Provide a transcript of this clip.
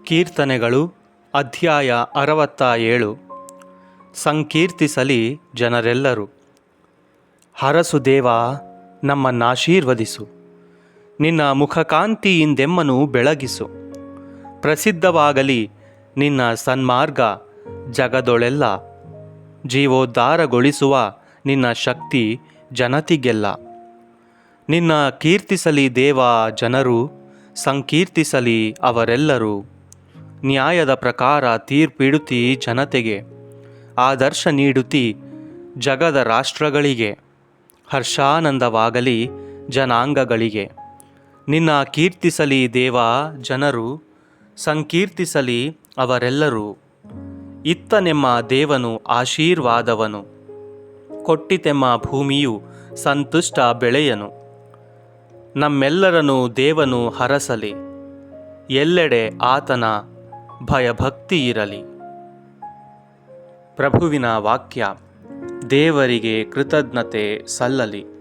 ಕೀರ್ತನೆಗಳು ಅಧ್ಯಾಯ 67. ಸಂಕೀರ್ತಿಸಲಿ ಜನರೆಲ್ಲರೂ. ಹರಸು ದೇವ, ನಮ್ಮನ್ನಾಶೀರ್ವದಿಸು. ನಿನ್ನ ಮುಖಕಾಂತಿಯಿಂದೆಮ್ಮನು ಬೆಳಗಿಸು. ಪ್ರಸಿದ್ಧವಾಗಲಿ ನಿನ್ನ ಸನ್ಮಾರ್ಗ ಜಗದೊಳೆಲ್ಲ. ಜೀವೋದ್ಧಾರಗೊಳಿಸುವ ನಿನ್ನ ಶಕ್ತಿ ಜನತಿಗೆಲ್ಲ. ನಿನ್ನ ಕೀರ್ತಿಸಲಿ ದೇವ ಜನರು, ಸಂಕೀರ್ತಿಸಲಿ ಅವರೆಲ್ಲರೂ. ನ್ಯಾಯದ ಪ್ರಕಾರ ತೀರ್ಪಿಡುತ್ತಿ ಜನತೆಗೆ, ಆದರ್ಶ ನೀಡುತ್ತಿ ಜಗದ ರಾಷ್ಟ್ರಗಳಿಗೆ. ಹರ್ಷಾನಂದವಾಗಲಿ ಜನಾಂಗಗಳಿಗೆ. ನಿನ್ನ ಕೀರ್ತಿಸಲಿ ದೇವ ಜನರು, ಸಂಕೀರ್ತಿಸಲಿ ಅವರೆಲ್ಲರೂ. ಇತ್ತನೆಮ್ಮ ದೇವನು ಆಶೀರ್ವಾದವನು, ಕೊಟ್ಟಿತೆಮ್ಮ ಭೂಮಿಯು ಸಂತುಷ್ಟ ಬೆಳೆಯನು. ನಮ್ಮೆಲ್ಲರನ್ನು ದೇವನು ಹರಸಲಿ, ಎಲ್ಲೆಡೆ ಆತನ ಭಯಭಕ್ತಿ ಇರಲಿ. ಪ್ರಭುವಿನ ವಾಕ್ಯ. ದೇವರಿಗೆ ಕೃತಜ್ಞತೆ ಸಲ್ಲಲಿ.